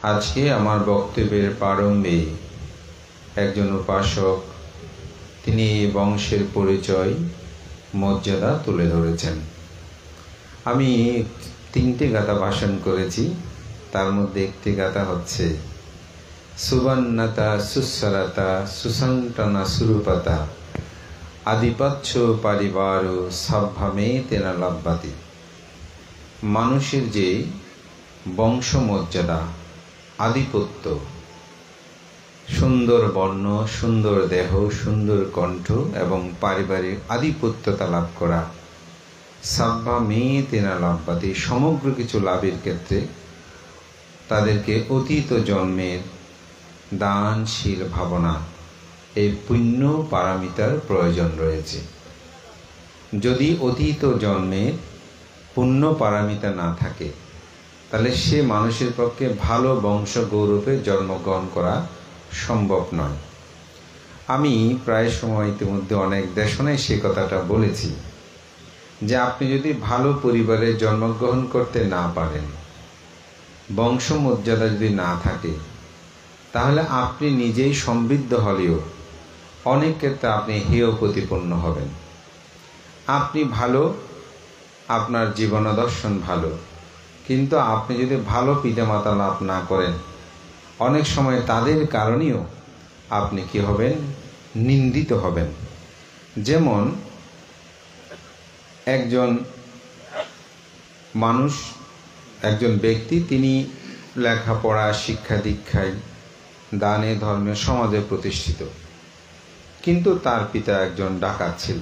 আজকে আমার বক্তব্যের প্রারম্ভে একজন উপাসক তিনি বংশের পরিচয় মর্যাদা তুলে ধরেছেন। আমি 3টে গাথা ভাষণ করেছি, তার মধ্যে একটি গাথা হচ্ছে সুবর্ণতা সুস্বরতা সুসন্তনা সুরূপতা আধিপত্য পরিবার সভ্যমে তেনা লভ্যতি। মানুষের যে বংশমর্যাদা, আধিপত্য, সুন্দর বর্ণ, সুন্দর দেহ, সুন্দর কণ্ঠ এবং পারিবারিক আধিপত্যতা লাভ করা, সভ্যমে তেনা লভ্যতি, সমগ্র কিছু লাভের ক্ষেত্রে তাদেরকে অতীত জন্মের দানশীল ভাবনা, এই পুণ্য পারামিতার প্রয়োজন রয়েছে। যদি অতীত জন্মের পুণ্য পারামিতা না থাকে তাহলে সে মানুষের পক্ষে ভালো বংশ গৌরবে জন্মগ্রহণ করা সম্ভব নয়। আমি প্রায় সময় ইতিমধ্যে অনেক দেশনায় সে কথাটা বলেছি যে আপনি যদি ভালো পরিবারে জন্মগ্রহণ করতে না পারেন, বংশ মর্যাদা যদি না থাকে, তাহলে আপনি নিজেই সমৃদ্ধ হলেও অনেক ক্ষেত্রে আপনি হেয় প্রতিপন্ন হবেন। আপনি ভালো, আপনার জীবন দর্শন ভালো, কিন্তু আপনি যদি ভালো পিতামাতা লাভ না করেন, অনেক সময় তাদের কারণেও আপনি কি হবেন? নিন্দিত হবেন। যেমন একজন মানুষ, একজন ব্যক্তি, তিনি লেখাপড়া, শিক্ষা দীক্ষায়, দানে ধর্মে, সমাজে প্রতিষ্ঠিত, কিন্তু তার পিতা একজন ডাকাত ছিল।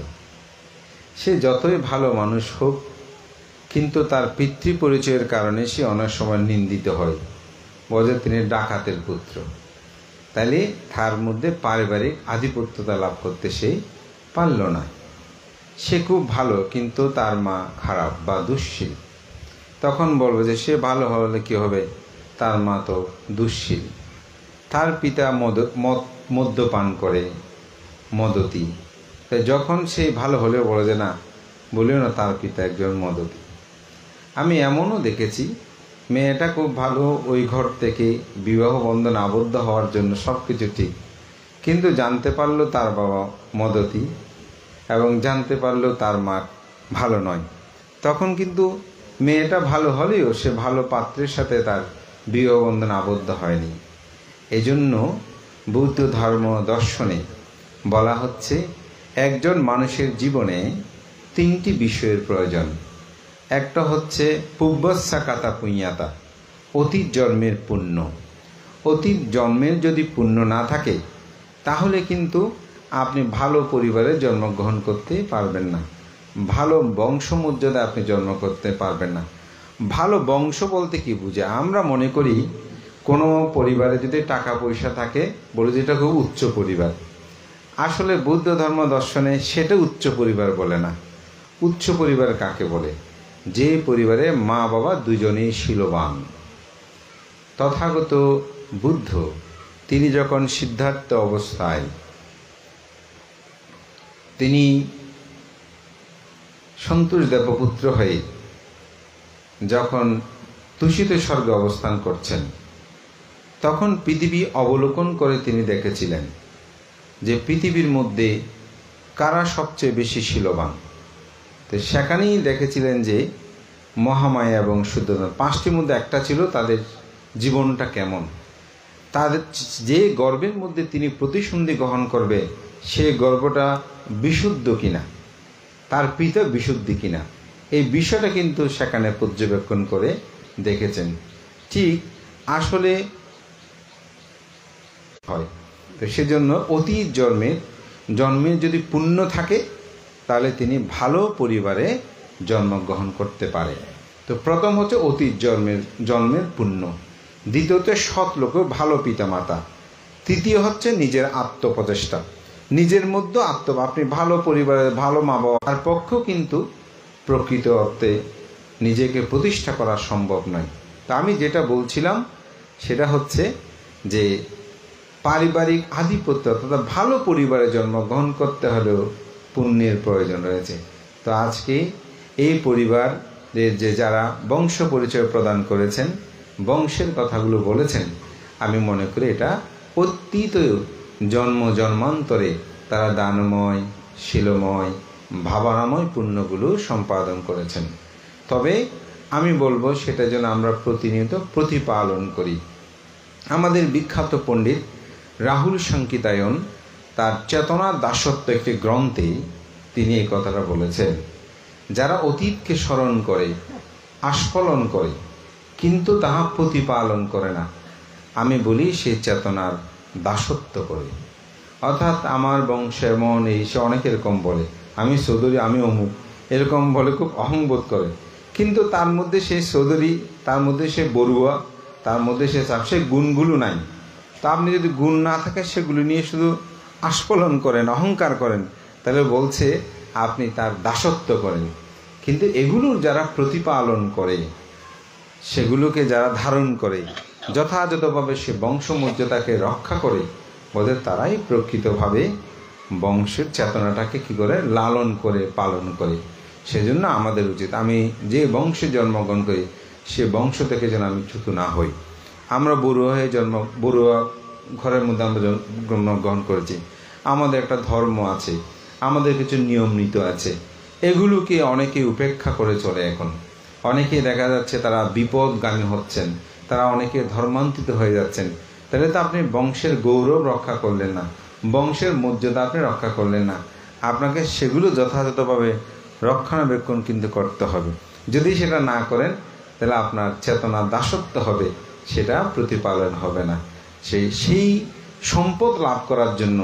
সে যতই ভালো মানুষ হোক, কিন্তু তার পিতৃ পরিচয়ের কারণে সে অনেক সময় নিন্দিত হয়, বলে তিনি ডাকাতের পুত্র। তাইলে তার মধ্যে পারিবারিক আধিপত্যতা লাভ করতে সে পারল না। সে খুব ভালো, কিন্তু তার মা খারাপ বা দুঃশীল। তখন বলবে যে সে ভালো হলে কি হবে, তার মা তো দুঃশীল। তার পিতা মদ্যপান করে, মদতি। যখন সে ভালো হলেও বলে যে না, বলিও না তার পিতা একজন মদতি। আমি এমনও দেখেছি, মেয়েটা খুব ভালো, ওই ঘর থেকে বিবাহ বন্ধন আবদ্ধ হওয়ার জন্য সব কিছু ঠিক, কিন্তু জানতে পারলো তার বাবা মদতি এবং জানতে পারলো তার মা ভালো নয়। তখন কিন্তু মেয়েটা ভালো হলেও সে ভালো পাত্রের সাথে তার বিবাহ বন্ধন আবদ্ধ হয়নি। এজন্য বৌদ্ধ ধর্ম দর্শনে বলা হচ্ছে একজন মানুষের জীবনে 3টি বিষয়ের প্রয়োজন। একটা হচ্ছে পূর্বস্যা কাতা পুণ্যাতা, অতীত জন্মের পুণ্য। অতীত জন্মের যদি পুণ্য না থাকে তাহলে কিন্তু আপনি ভালো পরিবারে জন্মগ্রহণ করতে পারবেন না, ভালো বংশমর্যাদা আপনি জন্ম করতে পারবেন না। ভালো বংশ বলতে কি বুঝে? আমরা মনে করি কোনো পরিবারে যদি টাকা পয়সা থাকে, বলে যে এটা খুব উচ্চ পরিবার। আসলে বৌদ্ধ ধর্ম দর্শনে সেটা উচ্চ পরিবার বলে না। উচ্চ পরিবার কাকে বলে? যে পরিবারে মা বাবা দুজনেই শীলবান। তথাগত বুদ্ধ তিনি যখন সিদ্ধার্থ অবস্থায়, তিনি সন্তোষ দেবপুত্র হয়ে যখন তুষিত স্বর্গে অবস্থান করছেন, তখন পৃথিবী অবলোকন করে তিনি দেখেছিলেন যে পৃথিবীর মধ্যে কারা সবচেয়ে বেশি শীলবান। তো সেখানেই দেখেছিলেন যে মহামায়া এবং শুদ্ধোধন, 5টির মধ্যে একটা ছিল তাদের জীবনটা কেমন। তাদের যে গর্ভের মধ্যে তিনি প্রতিসন্ধি গ্রহণ করবে, সে গর্ভটা বিশুদ্ধ কিনা, তার পিতা বিশুদ্ধি কিনা, এই বিষয়টা কিন্তু সেখানে পর্যবেক্ষণ করে দেখেছেন। ঠিক আসলে হয়। তো সেজন্য অতীত জন্মে যদি পুণ্য থাকে তাহলে তিনি ভালো পরিবারে জন্মগ্রহণ করতে পারে। তো প্রথম হচ্ছে অতীত জন্মের পুণ্য, দ্বিতীয়ত সৎ লোক, ভালো পিতামাতা, তৃতীয় হচ্ছে নিজের আত্মপ্রচেষ্টা, নিজের মধ্যে আপনি ভালো পরিবারের ভালো মা বাবার পক্ষেও কিন্তু প্রকৃত অর্থে নিজেকে প্রতিষ্ঠা করা সম্ভব নয়। তা আমি যেটা বলছিলাম সেটা হচ্ছে যে পারিবারিক আধিপত্য, অর্থাৎ ভালো পরিবারে জন্মগ্রহণ করতে হলেও পুণ্যের প্রয়োজন রয়েছে। তো আজকে এই পরিবারের যে যারা বংশ পরিচয় প্রদান করেছেন বংশের কথাগুলো বলেছেন, আমি মনে করি এটা অতীত জন্ম জন্মান্তরে তারা দানময়, শিলময়, ভাবনাময় পুণ্যগুলো সম্পাদন করেছেন। তবে আমি বলবো সেটা যেন আমরা প্রতিনিয়ত প্রতিপালন করি। আমাদের বিখ্যাত পণ্ডিত রাহুল সংকিতায়ন তার চেতনা দাসত্ব একটি গ্রন্থে তিনি এই কথাটা বলেছেন, যারা অতীতকে স্মরণ করে, আস্ফলন করে, কিন্তু তাহা প্রতিপালন করে না, আমি বলি সে চেতনার দাসত্ব করে। অর্থাৎ আমার বংশের মন এই, সে অনেক এরকম বলে, আমি চৌধুরী, আমি অমুক, এরকম বলে খুব অহংবোধ করে, কিন্তু তার মধ্যে সে চৌধুরী, তার মধ্যে সে বড়ুয়া, তার মধ্যে সে সে গুণগুলো নাই। তা আপনি যদি গুণ না থাকে সেগুলো নিয়ে শুধু আস্ফলন করেন, অহংকার করেন, তাহলে বলছে আপনি তার দাসত্ব করেন। কিন্তু এগুলোর যারা প্রতিপালন করে, সেগুলোকে যারা ধারণ করে, যথাযথভাবে সে বংশমর্যাদাকে রক্ষা করে, ওদের তারাই প্রকৃতভাবে বংশের চেতনাটাকে কি করে লালন করে পালন করে। সেজন্য আমাদের উচিত, আমি যে বংশে জন্মগ্রহণ করি সে বংশ থেকে যেন আমি চ্যুত না হই। আমরা বড়ুয়া হয়ে বড়ুয়া ঘরের মধ্যে আমরা জন্মগ্রহণ করেছি, আমাদের একটা ধর্ম আছে, আমাদের কিছু নিয়ম নীতি আছে, এগুলোকে অনেকে উপেক্ষা করে চলে। এখন অনেকে দেখা যাচ্ছে তারা বিপদগামী হচ্ছেন, তারা অনেকে ধর্মান্তরিত হয়ে যাচ্ছেন। তাহলে তো আপনি বংশের গৌরব রক্ষা করলেন না, বংশের মর্যাদা আপনি রক্ষা করলেন না। আপনাকে সেগুলো যথাযথভাবে রক্ষণাবেক্ষণ কিন্তু করতে হবে। যদি সেটা না করেন তাহলে আপনার চেতনা দাসত্ব হবে, সেটা প্রতিপালন হবে না। সেই সম্পদ লাভ করার জন্য,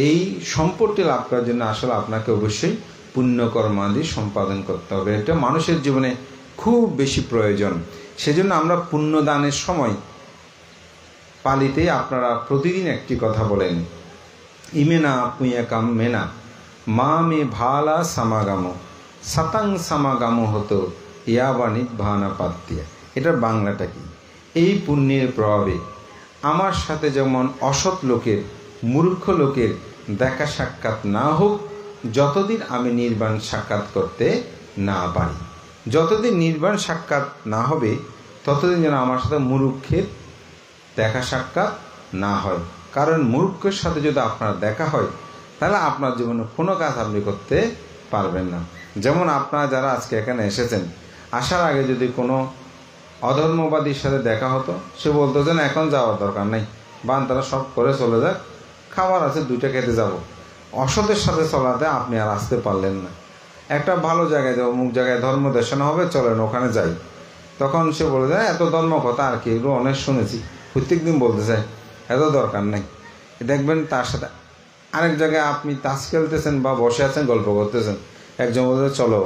এই সম্পদটি লাভ করার জন্য আসলে আপনাকে অবশ্যই পুণ্যকর্মাদি সম্পাদন করতে হবে। এটা মানুষের জীবনে খুব বেশি প্রয়োজন। সেজন্য আমরা পুণ্যদানের সময় পালিতে আপনারা প্রতিদিন একটি কথা বলেন, ইমেনা পুঁয়াকাম মেনা মা মে ভালা সমাগাম সাতাং সমাগাম হতো ইয়াবা নির্ভানা পাতিয়া। এটার বাংলাটা কি? এই পুণ্যের প্রভাবে আমার সাথে যেমন অসৎ লোকের, মূর্খ লোকের দেখা সাক্ষাৎ না হোক, যতদিন আমি নির্বাণ সাক্ষাৎ করতে না পারি। যতদিন নির্বাণ সাক্ষাৎ না হবে ততদিন যেন আমার সাথে মূর্খের দেখা সাক্ষাৎ না হয়। কারণ মূর্খের সাথে যদি আপনার দেখা হয় তাহলে আপনার জীবনে কোনো কাজ আপনি করতে পারবেন না। যেমন আপনারা যারা আজকে এখানে এসেছেন, আসার আগে যদি কোনো অধর্মবাদীর সাথে দেখা হতো, সে বলতো যে না এখন যাওয়ার দরকার নেই, বান তারা সব করে চলে যাক, খাবার আছে দুইটা খেতে যাব। অসতের সাথে চলাতে আপনি আর আসতে পারলেন না। একটা ভালো জায়গায় যাবো, অমুক জায়গায় ধর্ম দেশনা হবে, চলেন ওখানে যাই। তখন সে বলে যায় এত ধর্ম কথা আর কি, এগুলো অনেক শুনেছি, প্রত্যেক দিন বলতে চাই, এত দরকার নেই। দেখবেন তার সাথে আরেক জায়গায় আপনি তাস খেলতেছেন বা বসে আছেন গল্প করতেছেন, একজন বলতে চলো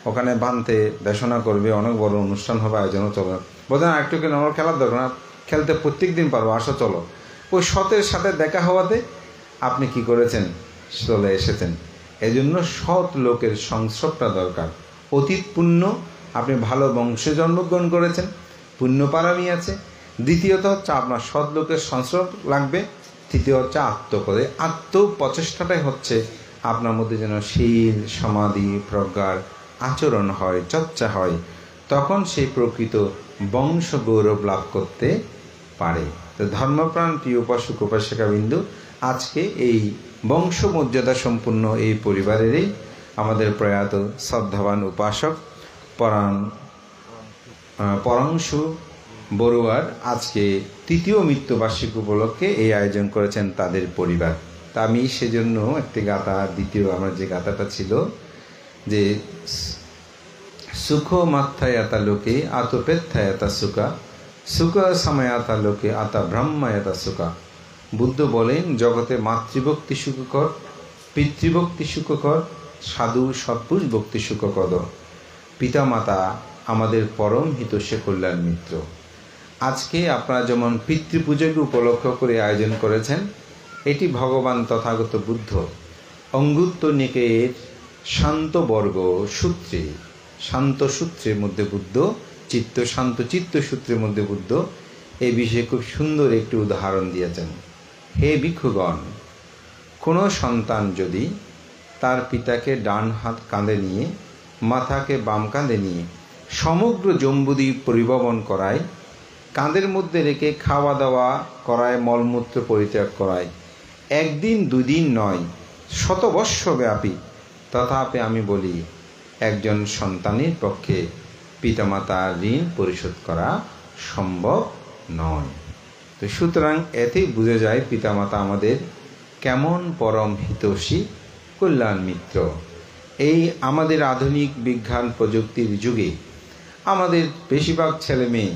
ওখানে বানতে দেশনা করবে, অনেক বড় অনুষ্ঠান হবে, আয়োজনও চলো, বলতেন আরেকটু কেন, আমার খেলার দরকার না, খেলতে প্রত্যেক দিন পারবো, আসো চলো। ওই সতের সাথে দেখা হওয়াতে আপনি কি করেছেন, চলে এসেছেন। এই জন্য সৎ লোকের সংস্রবটা দরকার। অতীত পুণ্য, আপনি ভালো বংশে জন্মগ্রহণ করেছেন, পুণ্য পারামি আছে। দ্বিতীয়ত হচ্ছে আপনার সৎ লোকের সংস্রব লাগবে। তৃতীয় হচ্ছে আত্মপ্রচেষ্টাটাই হচ্ছে আপনার মধ্যে যেন শীল, সমাধি, প্রজ্ঞার আচরণ হয়, চর্চা হয়, তখন সেই প্রকৃত বংশ গৌরব লাভ করতে পারে। তো ধর্মপ্রাণ প্রিয় উপাসক উপাসিকাবিন্দু, আজকে এই বংশ মর্যাদা সম্পূর্ণ এই পরিবারেরই আমাদের প্রয়াত শ্রদ্ধাবান উপাসক পরাংশু বড়ুয়ার আজকে তৃতীয় মৃত্যুবার্ষিকী উপলক্ষে এই আয়োজন করেছেন তাদের পরিবার। তা আমি সেজন্য একটি গাথা, দ্বিতীয় আমার যে গাথাটা ছিল যে সুখ মাত্থায়াতা লোকে আতপেত্থায়াতা সুখা সুখ সামায়াতা লোকে আতা ব্রহ্মায়াতা সুখা। বুদ্ধ বলেন জগতে মাতৃভক্তি সুখকর, পিতৃভক্তি সুখকর, সাধু সৎপুরুষ ভক্তি সুখকর। পিতামাতা আমাদের পরম হিতৈষী কল্যাণ মিত্র। আজকে আপনারা যেমন পিতৃপূজাকে উপলক্ষ করে আয়োজন করেছেন, এটি ভগবান তথাগত বুদ্ধ অঙ্গুত্র নিকায়ের শান্তবর্গ সূত্রে, শান্ত সূত্রের মধ্যে বুদ্ধ, শান্ত চিত্ত সূত্রের মধ্যে বুদ্ধ এই বিষয়ে খুব সুন্দর একটি উদাহরণ দিয়েছেন। হে ভিক্ষুগণ, কোনো সন্তান যদি তার পিতাকে ডান হাত কাঁধে নিয়ে, মাথাকে বাম কাঁধে নিয়ে সমগ্র জম্বুদ্বীপ পরিভ্রমণ করায়, কাঁধের মধ্যে রেখে খাওয়া দাওয়া করায়, মলমূত্র পরিত্যাগ করায়, একদিন দুদিন নয়, শতবর্ষব্যাপী। তথাপি আমি বলি, একজন সন্তানের পক্ষে পিতামাতার ঋণ পরিশোধ করা সম্ভব নয়। তো সুতরাং এতেই বোঝা যায় পিতামাতা আমাদের কেমন পরম হিতৈষী কল্যাণ মিত্র। এই আমাদের আধুনিক বিজ্ঞান প্রযুক্তির যুগে আমাদের বেশিরভাগ ছেলে মেয়ে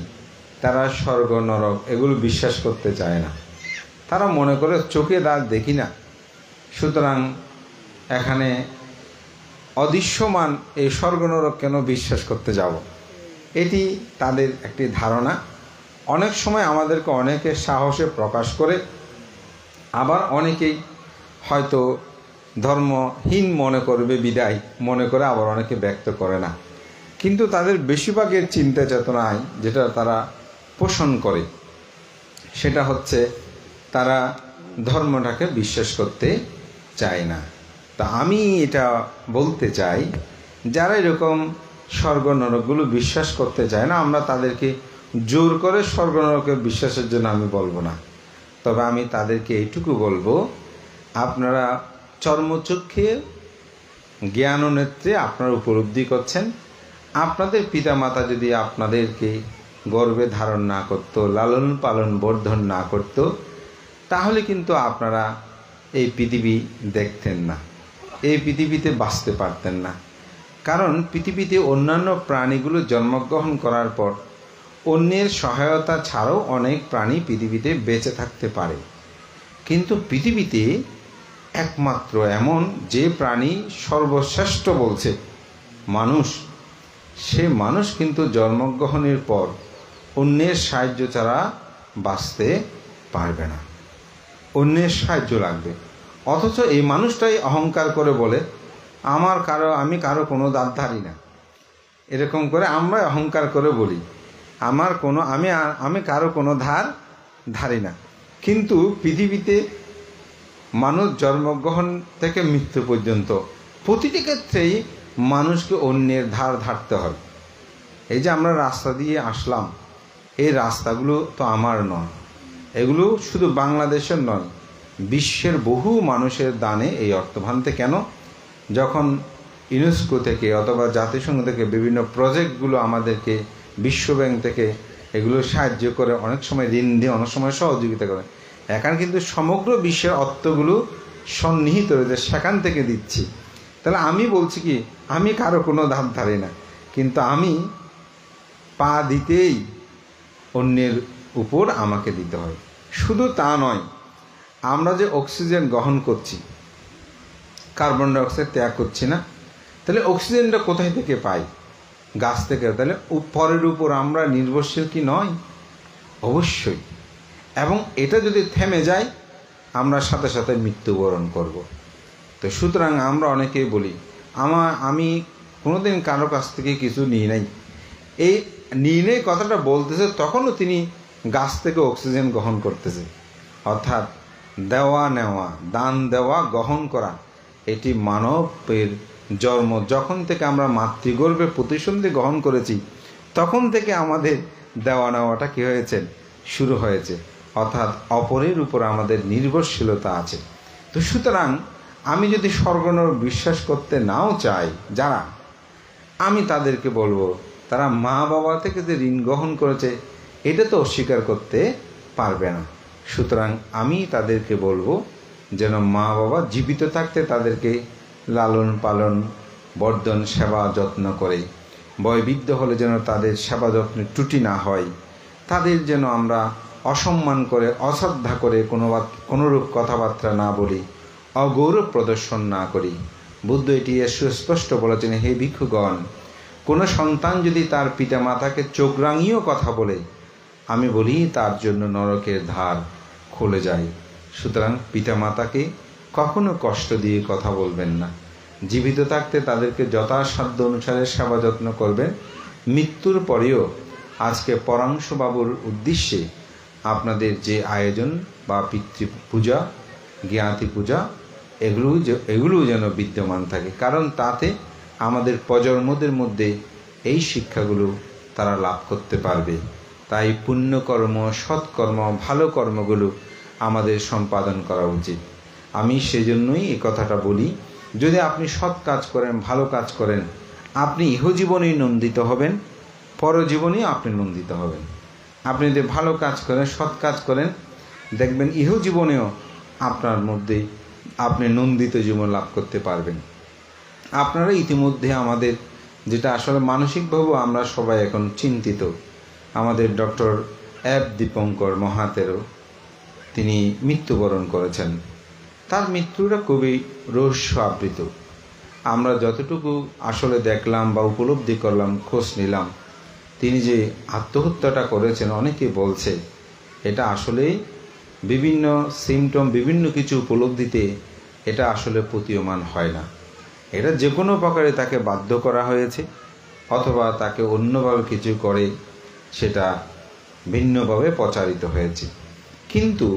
তারা স্বর্গ নরক এগুলো বিশ্বাস করতে চায় না। তারা মনে করে চোখে দাগ দেখি না, সুতরাং এখানে অদৃশ্যমান এই স্বর্গ নরক কেন বিশ্বাস করতে যাব, এটি তাদের একটি ধারণা। অনেক সময় আমাদেরকে অনেকে সাহসে প্রকাশ করে, আবার অনেকেই হয়তো ধর্মহীন মনে করবে বিদায় মনে করে আবার অনেকে ব্যক্ত করে না। কিন্তু তাদের বেশিরভাগের চিন্তা চেতনায় যেটা তারা পোষণ করে সেটা হচ্ছে তারা ধর্মটাকে বিশ্বাস করতে চায় না। তা আমি এটা বলতে চাই, যারা এরকম স্বর্গ নরকগুলো বিশ্বাস করতে চায় না, আমরা তাদেরকে জোর করে স্বর্গ নরকের বিশ্বাসের জন্য আমি বলবো না। তবে আমি তাদেরকে এইটুকু বলবো, আপনারা চর্মচক্ষে জ্ঞান ও নেত্রে আপনারা উপলব্ধি করছেন, আপনাদের পিতামাতা যদি আপনাদেরকে গর্ভে ধারণ না করতো, লালন পালন বর্ধন না করতো, তাহলে কিন্তু আপনারা এই পৃথিবী দেখতেন না, এই পৃথিবীতে বাঁচতে পারতেন না। কারণ পৃথিবীতে অন্যান্য প্রাণীগুলো জন্মগ্রহণ করার পর অন্যের সহায়তা ছাড়াও অনেক প্রাণী পৃথিবীতে বেঁচে থাকতে পারে, কিন্তু পৃথিবীতে একমাত্র এমন যে প্রাণী সর্বশ্রেষ্ঠ বলছে মানুষ, সে মানুষ কিন্তু জন্মগ্রহণের পর অন্যের সাহায্য ছাড়া বাঁচতে পারবে না, অন্যের সাহায্য লাগবে। অথচ এই মানুষটাই অহংকার করে বলে আমি কারো কোনো দাঁত ধারি না, এরকম করে আমরা অহংকার করে বলি আমি কারো কোনো ধারি না। কিন্তু পৃথিবীতে মানুষ জন্মগ্রহণ থেকে মৃত্যু পর্যন্ত প্রতিটি ক্ষেত্রেই মানুষকে অন্যের ধারতে হয়। এই যে আমরা রাস্তা দিয়ে আসলাম, এই রাস্তাগুলো তো আমার নয়, এগুলো শুধু বাংলাদেশের নয়, বিশ্বের বহু মানুষের দানে এই অর্থভান্তে। কেন? যখন ইউনেস্কো থেকে অথবা জাতিসংঘ থেকে বিভিন্ন প্রজেক্টগুলো আমাদেরকে বিশ্বব্যাংক থেকে এগুলো সাহায্য করে, অনেক সময় ঋণ দিয়ে, অনেক সময় সহযোগিতা করে, এখানে কিন্তু সমগ্র বিশ্বের অর্থগুলো সন্নিহিত রয়েছে, সেখান থেকে দিচ্ছি। তাহলে আমি বলছি কি, আমি কারো কোনো ধার ধারি না, কিন্তু আমি পা দিতেই অন্যের উপর আমাকে দিতে হয়। শুধু তা নয়, আমরা যে অক্সিজেন গ্রহণ করছি, কার্বন ডাইঅক্সাইড ত্যাগ করছি না, তাহলে অক্সিজেনটা কোথায় থেকে পাই? গাছ থেকে। তাহলে পরের উপর আমরা নির্ভরশীল কি নয়? অবশ্যই। এবং এটা যদি থেমে যায়, আমরা সাথে সাথে মৃত্যুবরণ করব। তো সুতরাং আমরা অনেকেই বলি আমি কোনোদিন কারো কাছ থেকে কিছু নিই নাই। এই নিই নাই কথাটা বলতেছে, তখনও তিনি গাছ থেকে অক্সিজেন গ্রহণ করতেছে। অর্থাৎ দেওয়া নেওয়া, দান দেওয়া, গ্রহণ করা, এটি মানবের জন্ম। যখন থেকে আমরা মাতৃগর্ভে প্রতিসন্ধি গ্রহণ করেছি, তখন থেকে আমাদের দেওয়া নেওয়াটা কী হয়েছে? শুরু হয়েছে। অর্থাৎ অপরের উপর আমাদের নির্ভরশীলতা আছে। তো সুতরাং আমি যদি স্বর্গনরক বিশ্বাস করতে নাও চাই যারা, আমি তাদেরকে বলবো, তারা মা বাবা থেকে যে ঋণ গ্রহণ করেছে এটা তো অস্বীকার করতে পারবে না। সুতরাং আমি তাদেরকে বলবো যেন মা বাবা জীবিত থাকতে তাদেরকে লালন পালন বর্ধন সেবা যত্ন করে, বয়োবৃদ্ধ হলে যেন তাদের সেবা যত্নের ত্রুটি না হয়, তাদের যেন আমরা অসম্মান করে, অশ্রদ্ধা করে কোনোরূপ কথাবার্তা না বলি, অগৌরব প্রদর্শন না করি। বুদ্ধ এটি সুস্পষ্ট বলেছেন, হে ভিক্ষুগণ, কোনো সন্তান যদি তার পিতা মাতাকে চোখ রাঙিয়েও কথা বলে, আমি বলি তার জন্য নরকের দ্বার খুলে যায়। সুতরাং পিতামাতাকে কখনো কষ্ট দিয়ে কথা বলবেন না। জীবিত থাকতে তাদেরকে যথাসাধ্য অনুসারে সেবা যত্ন করবেন। মৃত্যুর পরেও আজকে পরাংশবাবুর উদ্দেশ্যে আপনাদের যে আয়োজন বা পিতৃপূজা, জ্ঞাতি পূজা, এগুলো যেন বিদ্যমান থাকে, কারণ তাতে আমাদের প্রজন্মদের মধ্যে এই শিক্ষাগুলো তারা লাভ করতে পারবে। তাই পুণ্যকর্ম, সৎকর্ম, ভালো কর্মগুলো আমাদের সম্পাদন করা উচিত। আমি সেজন্যই এই কথাটা বলি, যদি আপনি সৎ কাজ করেন, ভালো কাজ করেন, আপনি ইহজীবনেই নন্দিত হবেন, পরজীবনেই আপনি নন্দিত হবেন। আপনি যদি ভালো কাজ করেন, সৎ কাজ করেন, দেখবেন ইহজীবনেও আপনার মধ্যে আপনি নন্দিত জীবন লাভ করতে পারবেন। আপনারা ইতিমধ্যে আমাদের যেটা আসলে মানসিকভাবেও আমরা সবাই এখন চিন্তিত, আমাদের ডক্টর এফ দীপঙ্কর মহাতেরও তিনি মৃত্যুবরণ করেছেন। তার মৃত্যুটা খুবই রহস্য আবৃত। আমরা যতটুকু আসলে দেখলাম বা উপলব্ধি করলাম, খোঁজ নিলাম, তিনি যে আত্মহত্যাটা করেছেন, অনেকে বলছে এটা আসলেই বিভিন্ন সিমটম, বিভিন্ন কিছু উপলব্ধিতে এটা আসলে প্রতীয়মান হয় না। এটা যে কোনো প্রকারে তাকে বাধ্য করা হয়েছে, অথবা তাকে অন্যভাবে কিছু করে সেটা ভিন্নভাবে প্রচারিত হয়েছে। কিন্তু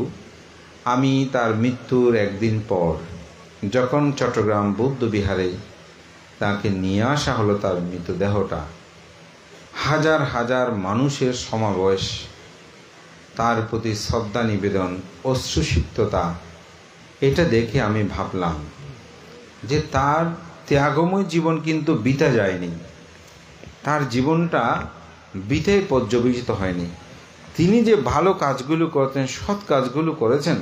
আমি তার মৃত্যুর একদিন পর যখন চট্টগ্রাম বৌদ্ধবিহারে তাকে নিয়ে আসা হলো, তার মৃতদেহটা, হাজার হাজার মানুষের সমাবেশ, তার প্রতি শ্রদ্ধা নিবেদন, অশ্রুসিক্ততা, এটা দেখে আমি ভাবলাম যে তার ত্যাগময় জীবন কিন্তু বৃথা যায়নি, তার জীবনটা বৃথায় পর্যবেসিত হয়নি। তিনি যে ভালো কাজগুলো করেছেন, সৎ কাজগুলো করেছেন,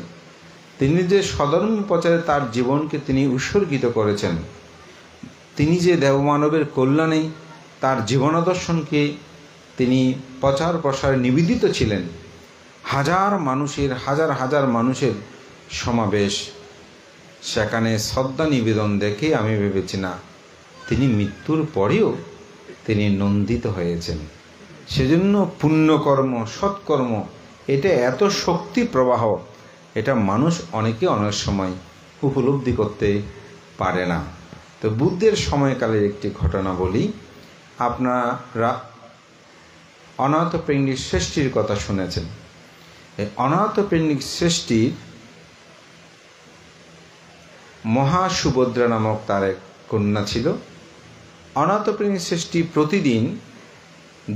তিনি যে সধর্ম প্রচারে তার জীবনকে তিনি উৎসর্গিত করেছেন, তিনি যে দেবমানবের কল্যাণে তার জীবনাদর্শনকে তিনি প্রচার প্রসারে নিবেদিত ছিলেন, হাজার হাজার মানুষের সমাবেশ, সেখানে শ্রদ্ধা নিবেদন দেখে আমি ভেবেছি না, তিনি মৃত্যুর পরেও তিনি নন্দিত হয়েছেন। সেজন্য পুণ্যকর্ম, সৎকর্ম, এটা এত শক্তি প্রবাহ, এটা মানুষ অনেক সময় উপলব্ধি করতে পারে না। তো বুদ্ধের সময়কালের একটি ঘটনা বলি। আপনারা অনাথপ্রেমিক শ্রেষ্ঠীর কথা শুনেছেন। এই অনাথপ্রেমিক শ্রেষ্ঠীর মহাসুভদ্রা নামক তার এক কন্যা ছিল। অনাথপ্রেমিক শ্রেষ্ঠী প্রতিদিন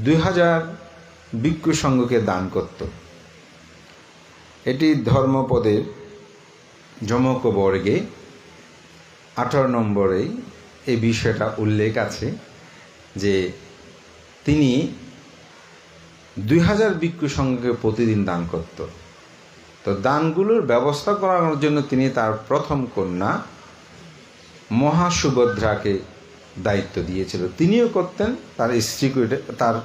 2000 ভিক্ষু সংঘকে দান করত। এটি ধর্মপদের যমক বর্গে 18 নম্বরে এই বিষয়টা উল্লেখ আছে যে তিনি 2000 ভিক্ষু সংঘকে প্রতিদিন দান করত। তো দানগুলোর ব্যবস্থা করানোর জন্য তিনি তার প্রথম কন্যা মহাসুভদ্রাকে দায়িত্ব দিয়েছিল। তিনিও করতেন, তার স্ত্রীকে, তার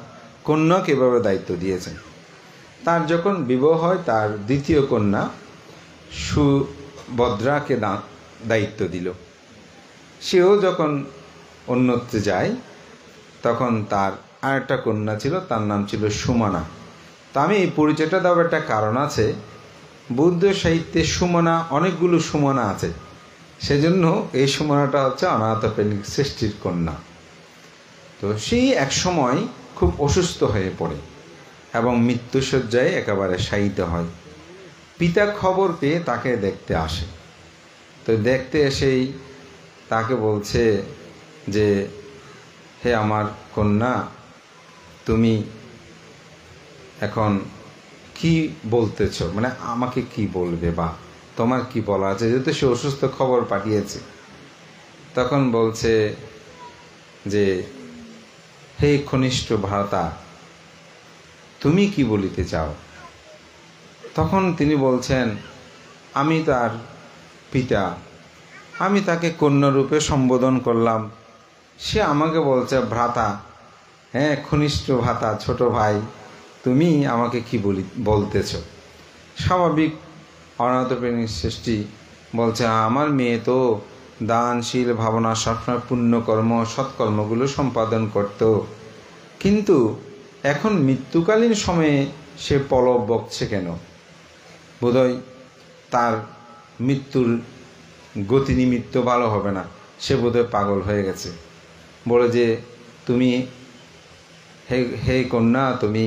কন্যাকে এভাবে দায়িত্ব দিয়েছেন। তার যখন বিবাহ হয়, তার দ্বিতীয় কন্যা সুভদ্রাকে দায়িত্ব দিল। সেও যখন অন্যত্রে যায়, তখন তার আরেকটা কন্যা ছিল, তার নাম ছিল সুমনা। তা আমি এই পরিচয়টা দেওয়ার একটা কারণ আছে, বৌদ্ধ সাহিত্যে সুমনা, অনেকগুলো সুমনা আছে, সেজন্য এই সুমনাটা হচ্ছে অনাথপ্রেমিক শ্রেষ্ঠীর কন্যা। তো সেই এক সময় খুব অসুস্থ হয়ে পড়ে এবং মৃত্যুশয্যায় একেবারে শায়িত হয়। পিতা খবর পেয়ে তাকে দেখতে আসে। তো দেখতে এসেই তাকে বলছে যে, হে আমার কন্যা, তুমি এখন কি বলতেছ, মানে আমাকে কি বলবে বা তোমার কি বলা আছে, যেহেতু সে অসুস্থ, খবর পাঠিয়েছে। তখন বলছে যে, হে কনিষ্ঠ ভ্রাতা, তুমি কি বলিতে চাও? তখন তিনি বলছেন, আমি তার পিতা, আমি তাকে কন্যারূপে সম্বোধন করলাম, সে আমাকে বলছে ভ্রাতা, হ্যাঁ কনিষ্ঠ ভ্রাতা, ছোট ভাই, তুমি আমাকে কি বলতেছ? স্বাভাবিক অনাথপ্রেমিক শ্রেষ্ঠী বলছে, আমার মেয়ে তো দানশীল ভাবনা, সবসময় পুণ্যকর্ম, সৎকর্মগুলো সম্পাদন করত, কিন্তু এখন মৃত্যুকালীন সময়ে সে পলব বকছে কেন? বোধহয় তার মৃত্যুর গতি নিমিত্ত ভালো হবে না, সে বোধহয় পাগল হয়ে গেছে। বলে যে, তুমি হে কন্যা, তুমি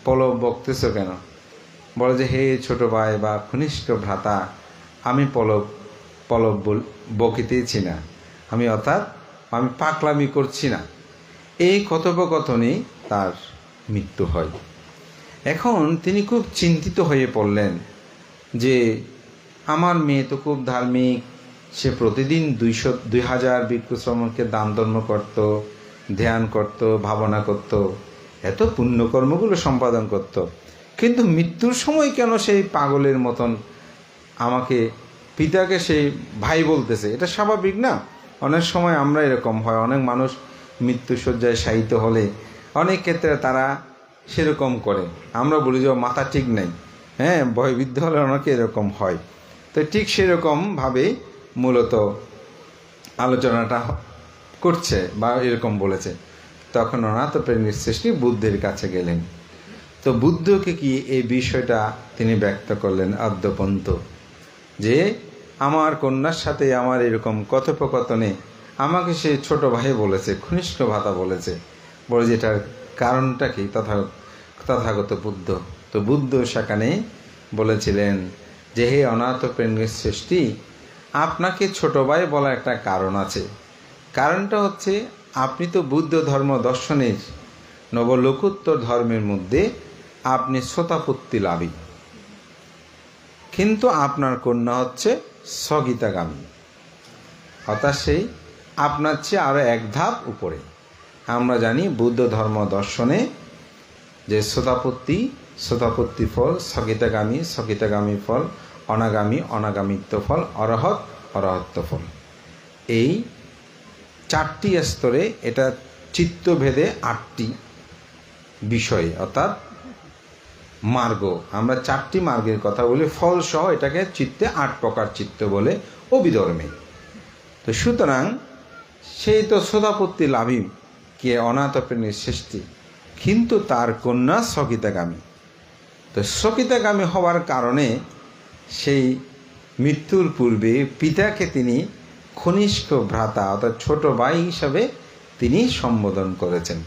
পলব বকতেছ কেন? বলে যে, হে ছোট ভাই বা কনিষ্ঠ ভ্রাতা, আমি পলব বকিতেছি না, অর্থাৎ আমি পাগলামি করছি না। এই কথোপকথনেই তার মৃত্যু হয়। এখন তিনি খুব চিন্তিত হয়ে পড়লেন যে আমার মেয়ে তো খুব ধার্মিক, সে প্রতিদিন 2000 ভিক্ষুশ্রমণকে দান ধর্ম করত, ধ্যান করত, ভাবনা করত, এত পুণ্যকর্মগুলো সম্পাদন করত, কিন্তু মৃত্যুর সময় কেন সেই পাগলের মতন আমাকে, পিতাকে সেই ভাই বলতেছে? এটা স্বাভাবিক না? অনেক সময় আমরা এরকম হয়, অনেক মানুষ মৃত্যুশয্যায় শায়িত হলে অনেক ক্ষেত্রে তারা সেরকম করে, আমরা বলি যে মাথা ঠিক নেই, হ্যাঁ, ভয়বিদ্ধ হলে অনেকে এরকম হয়। তো ঠিক সেরকমভাবে মূলত আলোচনাটা করছে বা এরকম বলেছে। তখন অনাথপ্রেমিক সৃষ্টি বুদ্ধের কাছে গেলেন। তো বুদ্ধকে কি এই বিষয়টা তিনি ব্যক্ত করলেন আদ্যপন্ত, যে আমার কন্যার সাথে আমার এরকম কথোপকথনে আমাকে সে ছোট ভাই বলেছে, ঘনিষ্ঠ ভাতা বলেছে, বলে যেটার কারণটা কি? তথাগত বুদ্ধ। তো বুদ্ধ সেখানে বলেছিলেন যে হে অনাথপ্রেমিক সৃষ্টি, আপনাকে ছোট ভাই বলার একটা কারণ আছে। কারণটা হচ্ছে আপনি তো বুদ্ধ ধর্ম দর্শনের নবলোকোত্তর ধর্মের মধ্যে আপনি শ্রোতাপত্তি লাভী, কিন্তু আপনার কন্যা হচ্ছে স্থগিতাগামী, অর্থাৎ সেই আপনার চেয়ে আরও এক ধাপ উপরে। আমরা জানি বুদ্ধ ধর্ম দর্শনে যে শ্রোতাপত্তি ফল, স্থগিতাগামী ফল, অনাগামিত্ব ফল, অরহত্ব ফল, এই 4টি স্তরে এটা চিত্তভেদে 8টি বিষয়, অর্থাৎ মার্গ। আমরা 4টি মার্গের কথা বলি, ফল সহ এটাকে চিত্তে 8 প্রকার চিত্ত বলে অভিধর্মে। তো সুতরাং সেই তো শ্রোতাপত্তি লাভী কে অনাথপ্রেমিক সৃষ্টি, কিন্তু তার কন্যা স্থগিতাগামী। তো স্থগিতাগামী হওয়ার কারণে সেই মৃত্যুর পূর্বে পিতাকে তিনি কনিষ্ঠ ভ্রাতা অর্থাৎ ছোট ভাই হিসাবে তিনি সম্বোধন করেছেন।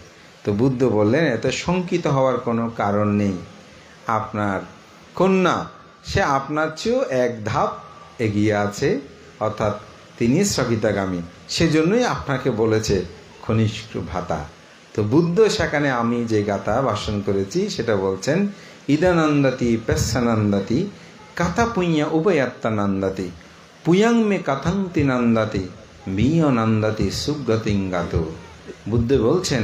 তো বুদ্ধ বললেন এতে শঙ্কিত হওয়ার কোনো কারণ নেই, আপনার কন্যা সে আপনার চেয়েও এক ধাপ এগিয়ে আছে, অর্থাৎ তিনি স্থগিতাগামী, সেজন্যই আপনাকে বলেছে কনিষ্ঠ ভ্রাতা। তো বুদ্ধ সেখানে আমি যে গাথা ভাষণ করেছি সেটা বলছেন, ইদানন্দাতি পেশানন্দাতি কাথা পুঁয়া উভয়াত্মানন্দাতি পুয়াং মে কাথান্তি নন্দাতি মিয় নন্দাতি সুগতিঙ্গাত। বুদ্ধ বলছেন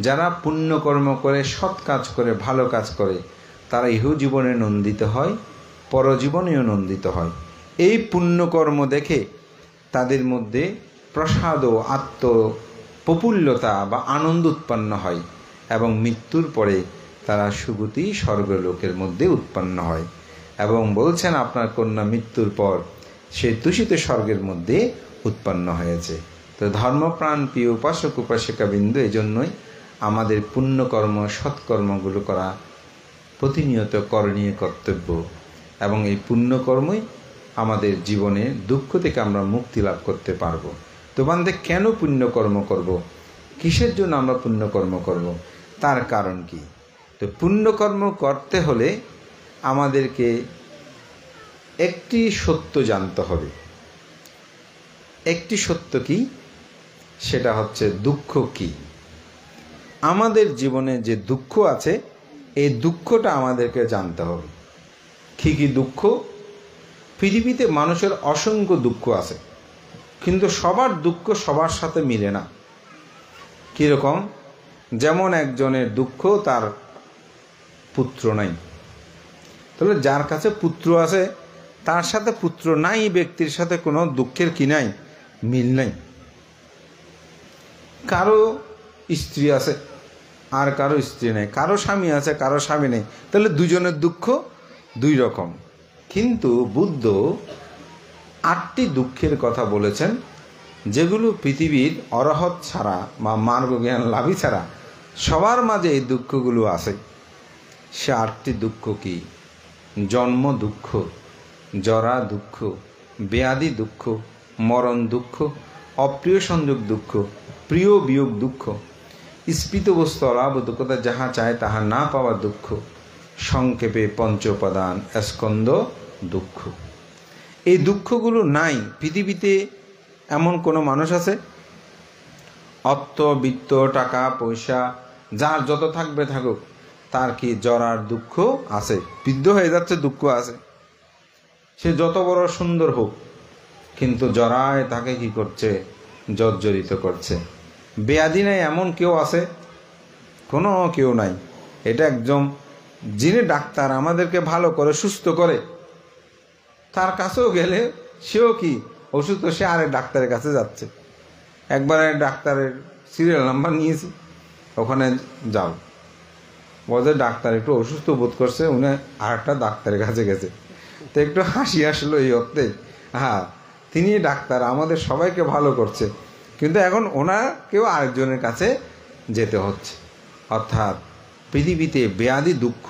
যারা পুণ্যকর্ম করে, সৎ কাজ করে, ভালো কাজ করে, তারা ইহ জীবনে নন্দিত হয়, পরজীবনেও নন্দিত হয়। এই পুণ্যকর্ম দেখে তাদের মধ্যে প্রসাদ ও আত্মপ্রফুল্লতা বা আনন্দ উৎপন্ন হয় এবং মৃত্যুর পরে তারা সুগতি স্বর্গলোকের মধ্যে উৎপন্ন হয়। এবং বলছেন আপনার কন্যা মৃত্যুর পর সে দূষিত স্বর্গের মধ্যে উৎপন্ন হয়েছে। তো ধর্মপ্রাণ প্রিয় উপাসক উপাসিকাবৃন্দ, এই জন্যই আমাদের পুণ্যকর্ম সৎকর্মগুলো করা প্রতিনিয়ত করণীয় কর্তব্য, এবং এই পুণ্যকর্মই আমাদের জীবনে দুঃখ থেকে আমরা মুক্তি লাভ করতে পারবো। তো বান্ধে কেন পুণ্যকর্ম করব, কিসের জন্য আমরা পুণ্যকর্ম করব, তার কারণ কি? তো পুণ্যকর্ম করতে হলে আমাদেরকে একটি সত্য জানতে হবে। একটি সত্য কি? সেটা হচ্ছে দুঃখ কি। আমাদের জীবনে যে দুঃখ আছে, এই দুঃখটা আমাদেরকে জানতে হবে। কি কি দুঃখ? পৃথিবীতে মানুষের অসংখ্য দুঃখ আছে, কিন্তু সবার দুঃখ সবার সাথে মিলে না। কীরকম? যেমন একজনের দুঃখ তার পুত্র নাই, তাহলে যার কাছে পুত্র আছে তার সাথে পুত্র নাই ব্যক্তির সাথে কোনো দুঃখের কি নাই, মিল নাই। কারো স্ত্রী আছে আর কারো স্ত্রী নেই, কারো স্বামী আছে কারো স্বামী নেই, তাহলে দুজনের দুঃখ দুই রকম। কিন্তু বুদ্ধ 8টি দুঃখের কথা বলেছেন, যেগুলো পৃথিবীর অরহৎ ছাড়া বা মার্গ জ্ঞান লাভী ছাড়া সবার মাঝে এই দুঃখগুলো আছে। সে 8টি দুঃখ কি? জন্ম দুঃখ, জরা দুঃখ, ব্যাধি দুঃখ, মরণ দুঃখ, অপ্রিয় সংযোগ দুঃখ, প্রিয় বিয়োগ দুঃখ, স্ফীত বস্তু অলাভ দুঃখতা যাহা চায় তাহা না পাওয়া দুঃখ, সংক্ষেপে পঞ্চ উপাদান স্কন্দ দুঃখ। এই দুঃখগুলো নাই পৃথিবীতে। এমন কোনো মানুষ আছে? অর্থ বিত্ত টাকা পয়সা যার যত থাকবে থাকুক, তার কি জরার দুঃখ আছে, বৃদ্ধ হয়ে যাচ্ছে, দুঃখ আছে। সে যত বড় সুন্দর হোক, কিন্তু জরায় তাকে কি করছে, জর্জরিত করছে। ব্যাধি নাই এমন কেউ আছে? কোনো কেউ নাই। এটা একদম যিনি ডাক্তার আমাদেরকে ভালো করে সুস্থ করে, তার কাছেও গেলে সেও কি অসুস্থ, সে আরেক ডাক্তারের কাছে যাচ্ছে। একবারে ডাক্তারের সিরিয়াল নাম্বার নিয়েছি, ওখানে যাও, বলছে ডাক্তার একটু অসুস্থ বোধ করছে, উনি আরেকটা ডাক্তারের কাছে গেছে। তো একটু হাসি আসলো এই অর্থে, হ্যাঁ তিনি ডাক্তার আমাদের সবাইকে ভালো করছে, কিন্তু এখন ওনাকেও আরেকজনের কাছে যেতে হচ্ছে। অর্থাৎ পৃথিবীতে ব্যাধি দুঃখ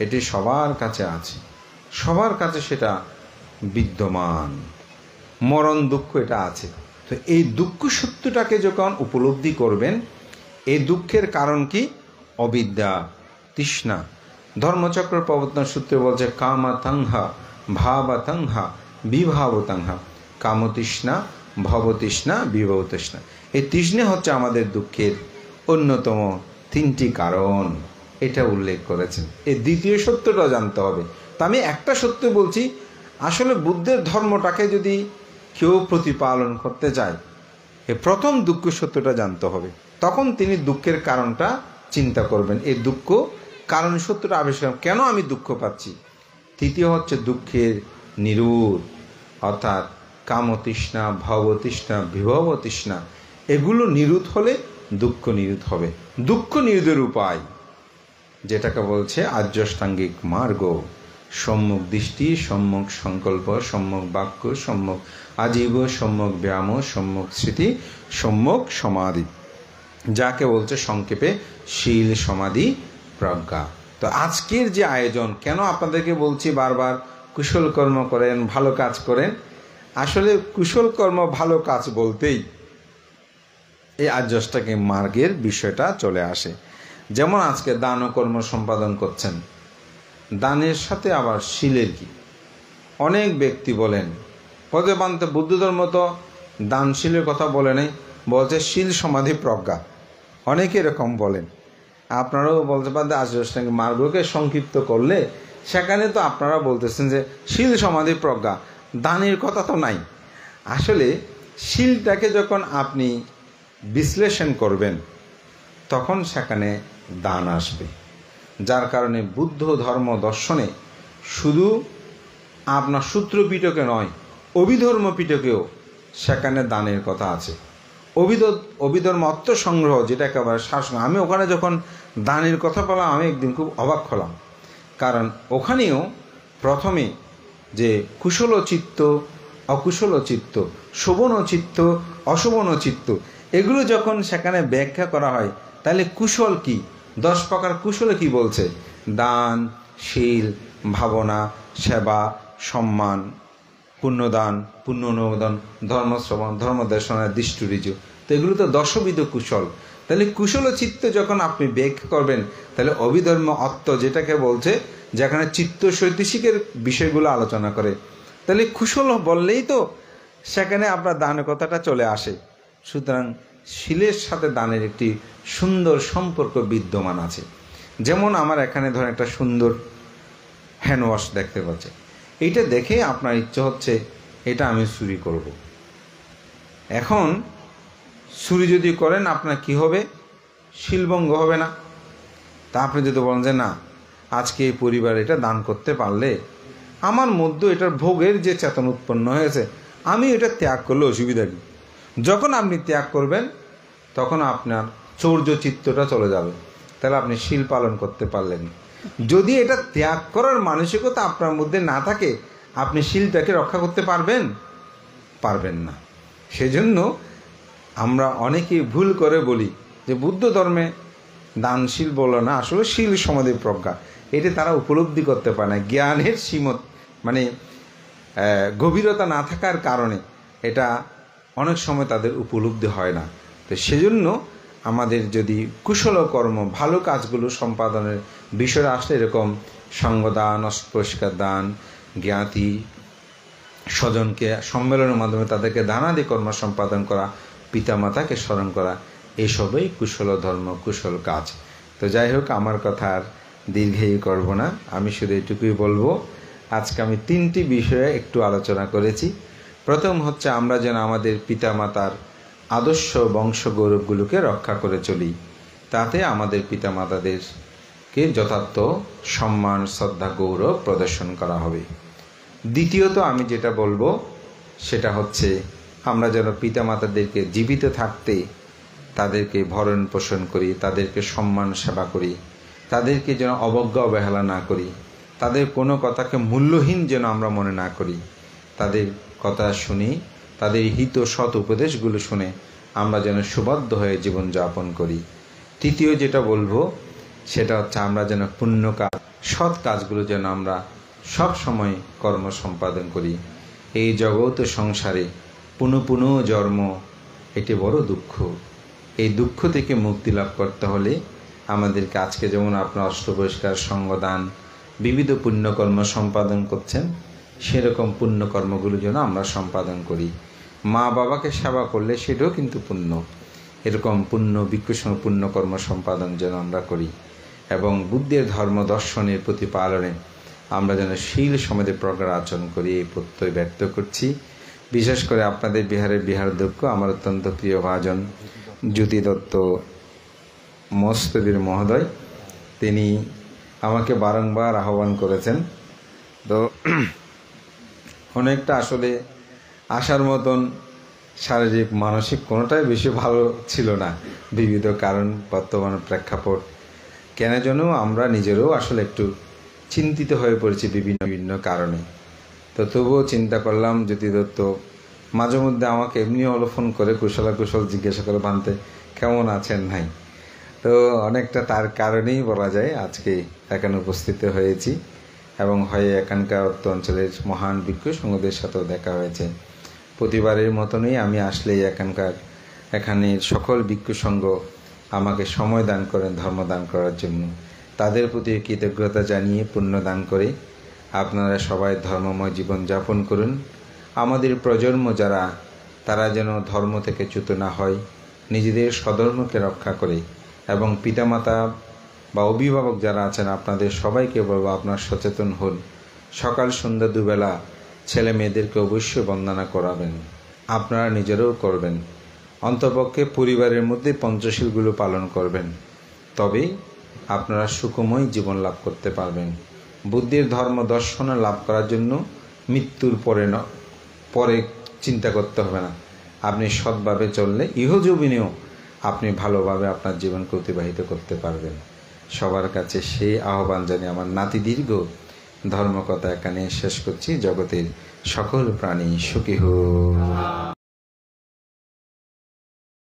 এটি সবার কাছে আছে, সবার কাছে সেটা বিদ্যমান। মরণ দুঃখ এটা আছে। তো এই দুঃখ সত্যটাকে যখন উপলব্ধি করবেন, এই দুঃখের কারণ কি? অবিদ্যা, তৃষ্ণা। ধর্মচক্র প্রবর্তন সূত্রে বলছে কামাতংহা ভাবতংহা বিভাবতংহা। কামতৃষ্ণা, ভবতৃষ্ণা, বিভবতৃষ্ণা। এই তৃষ্ণা হচ্ছে আমাদের দুঃখের অন্যতম তিনটি কারণ, এটা উল্লেখ করেছেন। এই দ্বিতীয় সত্যটা জানতে হবে। তা আমি একটা সত্য বলছি, আসলে বুদ্ধের ধর্মটাকে যদি কেউ প্রতিপালন করতে চায়, এই প্রথম দুঃখ সত্যটা জানতে হবে, তখন তিনি দুঃখের কারণটা চিন্তা করবেন। এই দুঃখ কারণ সত্যটা আবিষ্কার, কেন আমি দুঃখ পাচ্ছি। তৃতীয় হচ্ছে দুঃখের নিরোধ, অর্থাৎ কামতৃষ্ণা, ভবতৃষ্ণা, বিভবতৃষ্ণা, এগুলো নিরোধ হলে দুঃখ নিরোধ হবে। দুঃখ নিরোধের উপায় যেটাকে বলছে আর্যাষ্টাঙ্গিক মার্গ: সম্যক দৃষ্টি, সম্যক সংকল্প, সম্যক বাক্য, সম্যক আজীব, সম্যক ব্যায়াম, সম্যক স্মৃতি, সম্যক সমাধি, যাকে বলছে সংক্ষেপে শীল, সমাধি, প্রজ্ঞা। তো আজকের যে আয়োজন, কেন আপনাদেরকে বলছি বারবার কুশল কর্ম করেন, ভালো কাজ করেন। আসলে কুশল কর্ম ভালো কাজ বলতেই এই আর্যাষ্টাঙ্গিক মার্গের বিষয়টা চলে আসে। যেমন আজকে দান ও কর্ম সম্পাদন করছেন, দানের সাথে আবার শীলের কি? অনেক ব্যক্তি বলেন পদবান্তে বুদ্ধ ধর্ম তো দানশীলের কথা বলে নেই, বলছে শীল, সমাধি, প্রজ্ঞা। অনেকে এরকম বলেন। আপনারাও বলতে পারেন আর্যাষ্টাঙ্গিক মার্গকে সংক্ষিপ্ত করলে সেখানে তো আপনারা বলতেছেন যে শীল, সমাধি, প্রজ্ঞা, দানের কথা তো নাই। আসলে শীলটাকে যখন আপনি বিশ্লেষণ করবেন, তখন সেখানে দান আসবে। যার কারণে বুদ্ধ ধর্ম দর্শনে শুধু আপনার সূত্র পিটকে নয়, অভিধর্ম পিটকেও সেখানে দানের কথা আছে। অভিধর্ম অর্থ সংগ্রহ, যেটা একেবারে শাসন। আমি ওখানে যখন দানের কথা বললাম, আমি একদিন খুব অবাক হলাম, কারণ ওখানেও প্রথমে যে কুশল চিত্ত, অকুশল চিত্ত, শোভন চিত্ত, অশোভন চিত্ত, এগুলো যখন সেখানে ব্যাখ্যা করা হয়, তাহলে কুশল কি, 10 প্রকার কুশলে কি বলছে? দান, শীল, ভাবনা, সেবা, সম্মান, পুণ্যদান, পুণ্য অনুমোদন, ধর্মশ্রবণ, ধর্মদেশনা, দৃষ্টুরিজু। তো এগুলো তো দশবিধ কুশল। তাহলে কুশল চিত্ত যখন আপনি ব্যাখ্যা করবেন, তাহলে অভিধর্ম অর্থ যেটাকে বলছে, যেখানে চিত্ত শৈতিশিকের বিষয়গুলো আলোচনা করে, তাহলে কুশল বললেই তো সেখানে আপনার দানের কথাটা চলে আসে। সুতরাং শীলের সাথে দানের একটি সুন্দর সম্পর্ক বিদ্যমান আছে। যেমন আমার এখানে ধরেন একটা সুন্দর হ্যান্ড ওয়াশ দেখতে পাচ্ছে, এইটা দেখে আপনার ইচ্ছে হচ্ছে এটা আমি চুরি করব। এখন চুরি যদি করেন আপনার কি হবে? শিলভঙ্গ হবে না? তা আপনি যদি বলেন যে না, আজকে এই পরিবার এটা দান করতে পারলে আমার মধ্যে এটার ভোগের যে চেতন উৎপন্ন হয়েছে, আমি এটা ত্যাগ করলে অসুবিধা কি? যখন আপনি ত্যাগ করবেন, তখন আপনার চৌর্য চিত্তটা চলে যাবে, তাহলে আপনি শীল পালন করতে পারলেন। যদি এটা ত্যাগ করার মানসিকতা আপনার মধ্যে না থাকে, আপনি শীলটাকে রক্ষা করতে পারবেন না। সেজন্য আমরা অনেকেই ভুল করে বলি যে বুদ্ধ ধর্মে দানশীল বলো না, আসলে শীল, সমাধি, প্রজ্ঞা, এটা তারা উপলব্ধি করতে পারে না। জ্ঞানের সীমত মানে গভীরতা না থাকার কারণে এটা অনেক সময় তাদের উপলব্ধি হয় না। তো সেজন্য আমাদের যদি কুশল কর্ম, ভালো কাজগুলো সম্পাদনের বিষয় আসলে এরকম সঙ্গদান, অস্পৃষ্কার দান, জ্ঞাতি স্বজনকে সম্মেলনের মাধ্যমে তাদেরকে দানাদি কর্ম সম্পাদন করা, পিতামাতাকে স্মরণ করা, এসবই কুশল ধর্ম, কুশল কাজ। তো যাই হোক, আমার কথা আর দীর্ঘায়ু করব না। আমি শুধু এটুকুই বলবো, আজকে আমি 3টি বিষয়ে একটু আলোচনা করেছি। প্রথম হচ্ছে আমরা যেন আমাদের পিতামাতার আদর্শ বংশ গৌরবগুলোকে রক্ষা করে চলি, তাতে আমাদের পিতামাতাদেরকে যথার্থ সম্মান, শ্রদ্ধা, গৌরব প্রদর্শন করা হবে। দ্বিতীয়ত আমি যেটা বলবো সেটা হচ্ছে আমরা যেন পিতামাতাদেরকে জীবিত থাকতে তাদেরকে ভরণ পোষণ করি, তাদেরকে সম্মান সেবা করি, তাদেরকে যেন অবজ্ঞা অবহেলা না করি, তাদের কোনো কথাকে মূল্যহীন যেন আমরা মনে না করি, তাদের কথা শুনি, তাদের হিত সৎ উপদেশগুলো শুনে আমরা যেন সুবদ্ধ হয়ে জীবনযাপন করি। তৃতীয় যেটা বলবো সেটা হচ্ছে আমরা যেন পুণ্য কাজ, সৎ কাজগুলো যেন আমরা সব সময় কর্ম সম্পাদন করি। এই জগৎ সংসারে পুনঃ পুনঃ জন্ম, এটি বড় দুঃখ। এই দুঃখ থেকে মুক্তি লাভ করতে হলে আমাদেরকে আজকে যেমন আপনার অষ্টপরিষ্কার সঙ্গদান বিবিধ পুণ্যকর্ম সম্পাদন করছেন, সেরকম পুণ্যকর্মগুলো যেন আমরা সম্পাদন করি। মা বাবাকে সেবা করলে সেটাও কিন্তু পুণ্য। এরকম পুণ্য বিক্ষুষণ পুণ্যকর্ম সম্পাদন যেন আমরা করি এবং বুদ্ধের ধর্ম দর্শনের প্রতিপালনে আমরা যেন শীল সমেতে প্রগাঢ় আচরণ করি, এই প্রত্যয় ব্যক্ত করছি। বিশেষ করে আপনাদের বিহারের বিহারাধ্যক্ষ আমার অত্যন্ত প্রিয় ভাজন জ্যোতি দত্ত মস্তবীর মহোদয়, তিনি আমাকে বারংবার আহ্বান করেছেন। তো অনেকটা আসলে আসার মতন শারীরিক মানসিক কোনোটাই বেশি ভালো ছিল না, বিবিধ কারণ, বর্তমান প্রেক্ষাপট কেন যেন আমরা নিজেরও আসলে একটু চিন্তিত হয়ে পড়েছি বিভিন্ন কারণে। তো তবুও চিন্তা করলাম জ্যোতি দত্ত মাঝে মধ্যে আমাকে এমনি ফোন করে কুশল জিজ্ঞাসা করে, ভান্তে কেমন আছেন নাই। তো অনেকটা তার কারণেই বলা যায় আজকে এখানে উপস্থিত হয়েছি এবং হয়ে এখানকার অঞ্চলের মহান ভিক্ষু সংঘদের সাথেও দেখা হয়েছে। প্রতিবারের মতনই আমি আসলেই এখানের সকল ভিক্ষু সংঘ আমাকে সময় দান করেন ধর্মদান করার জন্য। তাদের প্রতি কৃতজ্ঞতা জানিয়ে পুণ্য দান করে আপনারা সবাই ধর্মময় জীবন যাপন করুন। আমাদের প্রজন্ম যারা, তারা যেন ধর্ম থেকে চ্যুত না হয়, নিজেদের স্বধর্মকে রক্ষা করে এবং পিতামাতা বা অভিভাবক যারা আছেন আপনাদের সবাইকে বলবো আপনার সচেতন হন। সকাল সন্ধ্যা দুবেলা ছেলে মেয়েদেরকে অবশ্যই বন্দনা করাবেন, আপনারা নিজেরাও করবেন। অন্তপক্ষে পরিবারের মধ্যে পঞ্চশীলগুলো পালন করবেন, তবেই আপনারা সুখময় জীবন লাভ করতে পারবেন। বুদ্ধির ধর্ম দর্শন লাভ করার জন্য মৃত্যুর পরে চিন্তা করতে হবে না। আপনি সৎভাবে চললে ইহজীবনেও আপনি ভালোভাবে আপনার জীবনকে অতিবাহিত করতে পারবেন। সবার কাছে সেই আহ্বান জানিয়ে আমার নাতি দীর্ঘ ধর্মকথা এখানে শেষ করছি। জগতের সকল প্রাণী সুখী হোক।